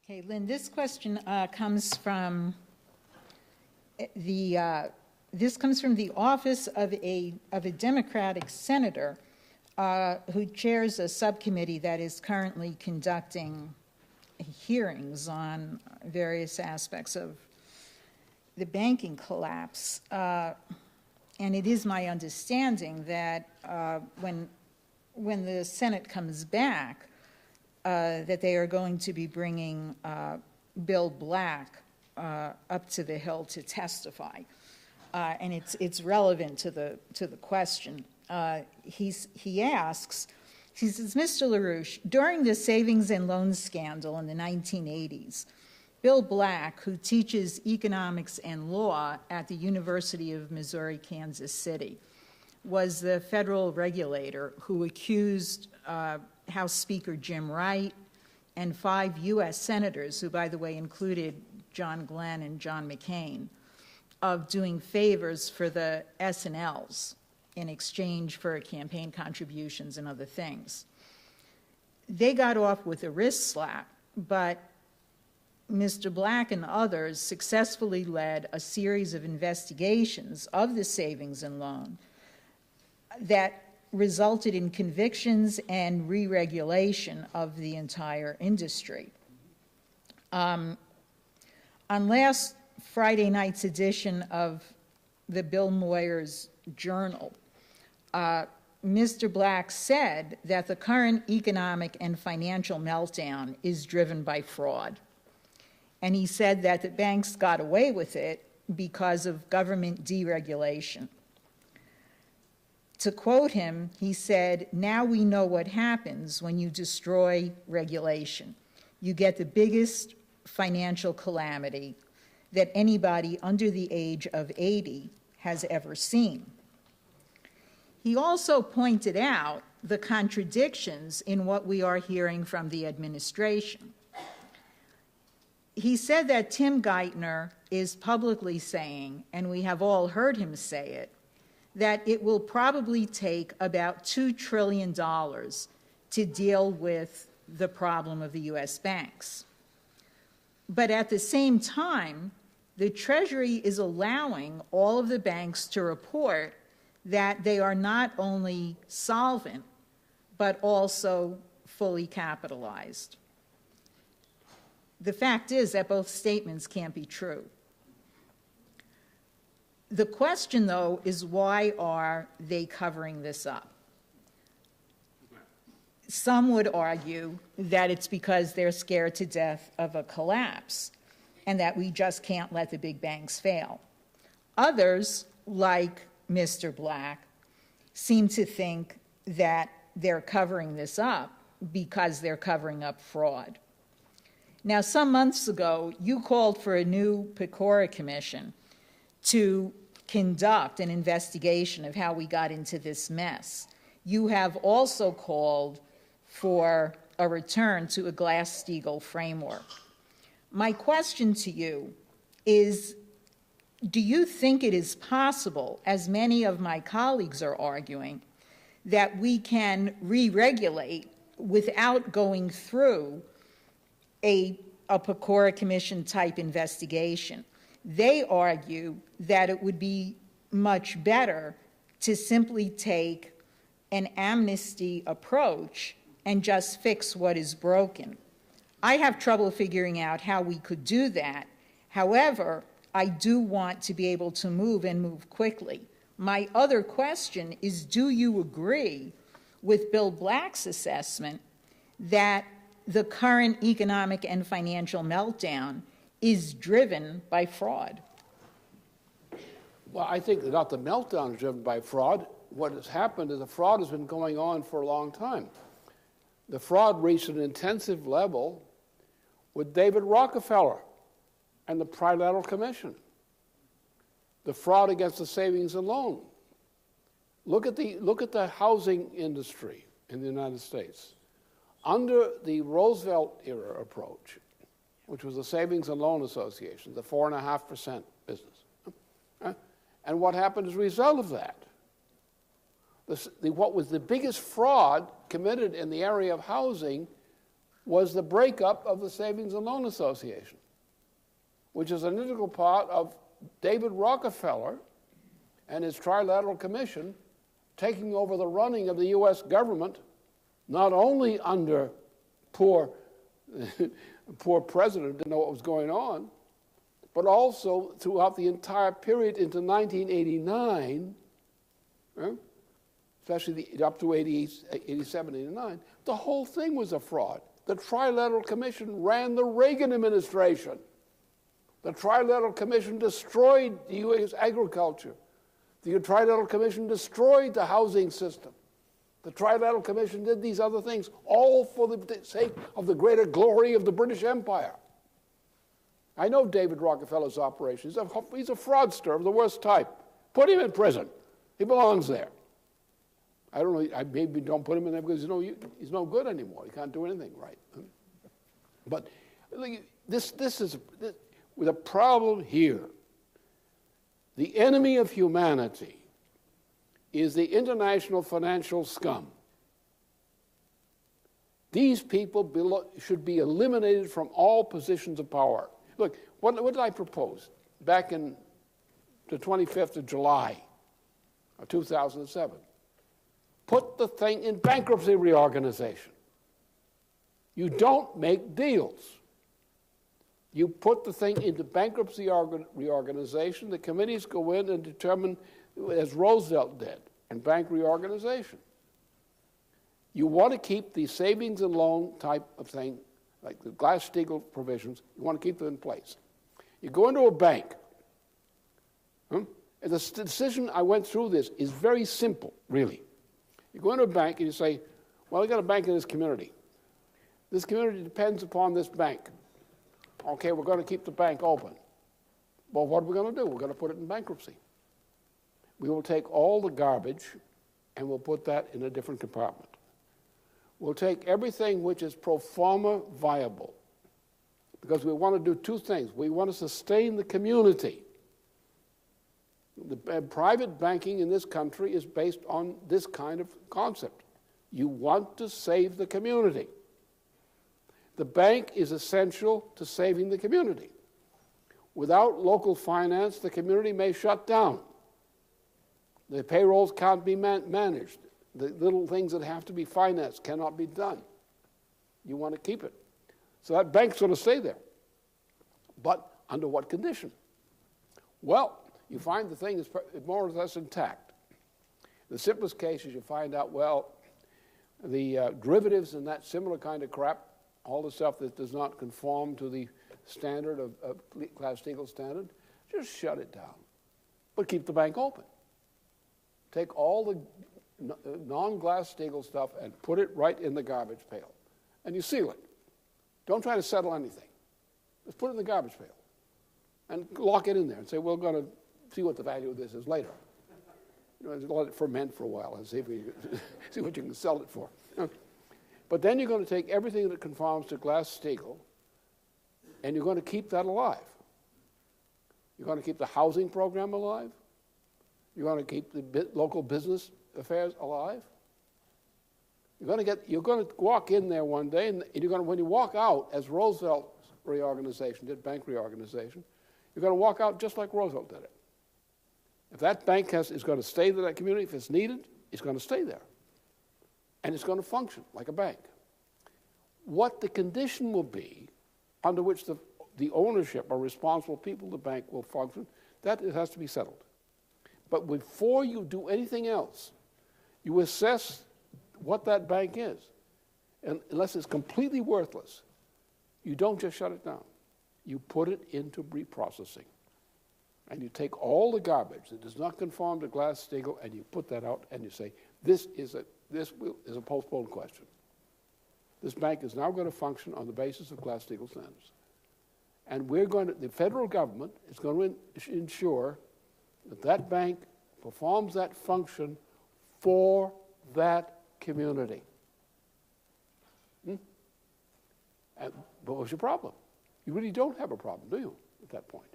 Okay, Lynn, this question comes from the office of a Democratic senator who chairs a subcommittee that is currently conducting hearings on various aspects of the banking collapse. And it is my understanding that when the Senate comes back, that they are going to be bringing Bill Black up to the Hill to testify, and it's relevant to the question. He asks, he says, Mr. LaRouche, during the savings and loans scandal in the 1980s, Bill Black, who teaches economics and law at the University of Missouri, Kansas City, was the federal regulator who accused House Speaker Jim Wright and 5 U.S. senators, who, by the way, included John Glenn and John McCain, of doing favors for the S&Ls in exchange for campaign contributions and other things. They got off with a wrist slap, but Mr. Black and others successfully led a series of investigations of the savings and loan that resulted in convictions and re-regulation of the entire industry. On last Friday night's edition of the Bill Moyers Journal, Mr. Black said that the current economic and financial meltdown is driven by fraud. And he said that the banks got away with it because of government deregulation. To quote him, he said, "Now we know what happens when you destroy regulation. You get the biggest financial calamity that anybody under the age of 80 has ever seen." He also pointed out the contradictions in what we are hearing from the administration. He said that Tim Geithner is publicly saying, and we have all heard him say it, that it will probably take about $2 trillion to deal with the problem of the U.S. banks. But at the same time, the Treasury is allowing all of the banks to report that they are not only solvent, but also fully capitalized. The fact is that both statements can't be true. The question, though, is why are they covering this up? Some would argue that it's because they're scared to death of a collapse and that we just can't let the big banks fail. Others, like Mr. Black, seem to think that they're covering this up because they're covering up fraud. Now, some months ago, you called for a new Pecora Commission to conduct an investigation of how we got into this mess. You have also called for a return to a Glass-Steagall framework. My question to you is, do you think it is possible, as many of my colleagues are arguing, that we can re-regulate without going through a Pecora Commission type investigation? They argue that it would be much better to simply take an amnesty approach and just fix what is broken. I have trouble figuring out how we could do that. However, I do want to be able to move and move quickly. My other question is, do you agree with Bill Black's assessment that the current economic and financial meltdown is driven by fraud? Well, I think not the meltdown is driven by fraud. What has happened is the fraud has been going on for a long time. The fraud reached an intensive level with David Rockefeller and the Trilateral Commission. The fraud against the savings and loan. Look at the housing industry in the United States. Under the Roosevelt era approach, which was the Savings and Loan Association, the 4.5% business. And what happened as a result of that? What was the biggest fraud committed in the area of housing was the breakup of the Savings and Loan Association, which is an integral part of David Rockefeller and his Trilateral Commission taking over the running of the U.S. government, not only under poor president didn't know what was going on, but also throughout the entire period into 1989, especially up to 87, 89, the whole thing was a fraud. The Trilateral Commission ran the Reagan administration. The Trilateral Commission destroyed the U.S. agriculture. The Trilateral Commission destroyed the housing system. The Trilateral Commission did these other things, all for the sake of the greater glory of the British Empire. I know David Rockefeller's operation. He's a fraudster of the worst type. Put him in prison. He belongs there. I don't know, I maybe don't put him in there because he's no good anymore. He can't do anything right. But this is the problem here. The enemy of humanity is the international financial scum. These people should be eliminated from all positions of power. Look, what did I propose back in the 25th of July of 2007? Put the thing in bankruptcy reorganization. You don't make deals. You put the thing into bankruptcy reorganization. The committees go in and determine, as Roosevelt did, in bank reorganization. You want to keep the savings and loan type of thing, like the Glass-Steagall provisions, you want to keep them in place. You go into a bank, and the decision I went through this is very simple, really. You go into a bank and you say, well, I got a bank in this community. This community depends upon this bank. Okay, we're going to keep the bank open. Well, what are we going to do? We're going to put it in bankruptcy. We will take all the garbage and we'll put that in a different compartment. We'll take everything which is pro forma viable, because we want to do two things. We want to sustain the community. The private banking in this country is based on this kind of concept. You want to save the community. The bank is essential to saving the community. Without local finance, the community may shut down. The payrolls can't be managed. The little things that have to be financed cannot be done. You want to keep it. So that bank's going to stay there. But under what condition? Well, you find the thing is more or less intact. The simplest case is you find out, well, the derivatives and that similar kind of crap, all the stuff that does not conform to the standard of Glass-Steagall standard, just shut it down. But keep the bank open. Take all the non-Glass-Steagall stuff and put it right in the garbage pail. And you seal it. Don't try to settle anything. Just put it in the garbage pail. And lock it in there and say, we're going to see what the value of this is later. Let it ferment for a while and see what you can sell it for. But then you're going to take everything that conforms to Glass-Steagall and you're going to keep that alive. You're going to keep the housing program alive. You're going to keep the local business affairs alive. You're going to walk in there one day, and when you walk out, as Roosevelt's reorganization did, bank reorganization, you're going to walk out just like Roosevelt did it. If that bank is going to stay in that community, if it's needed, it's going to stay there. And it's going to function like a bank. What the condition will be under which the ownership or responsible people of the bank will function, that it has to be settled. But before you do anything else, you assess what that bank is. And unless it's completely worthless, you don't just shut it down. You put it into reprocessing. And you take all the garbage that does not conform to Glass-Steagall and you put that out and you say, this is a postponed question. This bank is now going to function on the basis of Glass-Steagall standards. And the federal government is going to ensure that that bank performs that function for that community. But what's your problem? You really don't have a problem, do you, at that point?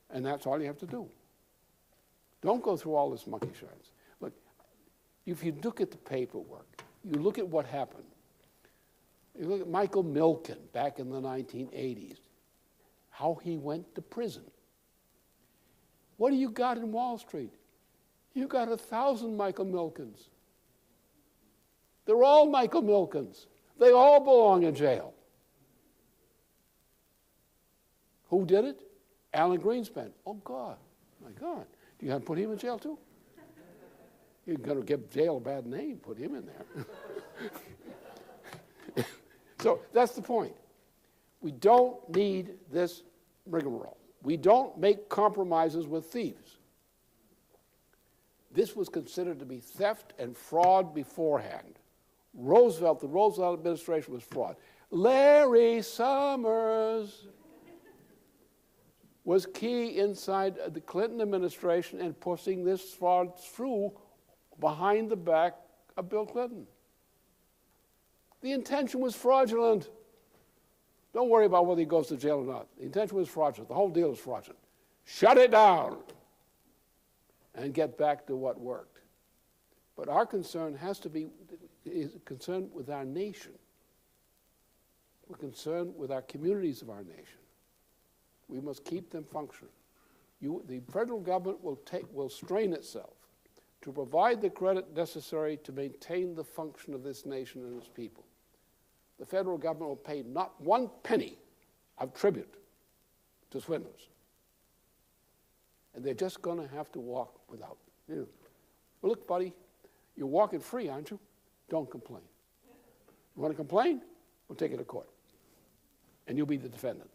And that's all you have to do. Don't go through all this monkey shines. Look, if you look at the paperwork, you look at what happened. You look at Michael Milken back in the 1980s, how he went to prison. What do you got in Wall Street? You got 1,000 Michael Milkens. They're all Michael Milkens. They all belong in jail. Who did it? Alan Greenspan. Oh, God. My God. Do you have to put him in jail, too? You're going to give jail a bad name. Put him in there. So that's the point. We don't need this rigmarole. We don't make compromises with thieves. This was considered to be theft and fraud beforehand. The Roosevelt administration was fraud. Larry Summers was key inside the Clinton administration in pushing this fraud through behind the back of Bill Clinton. The intention was fraudulent. Don't worry about whether he goes to jail or not. The intention was fraudulent. The whole deal is fraudulent. Shut it down and get back to what worked. But our concern has to be concerned with our nation. We're concerned with our communities of our nation. We must keep them functioning. The federal government will strain itself to provide the credit necessary to maintain the function of this nation and its people. The federal government will pay not one penny of tribute to swindlers. And they're just going to have to walk without. Well, look, buddy, you're walking free, aren't you? Don't complain. You want to complain? We'll take you to court. And you'll be the defendant.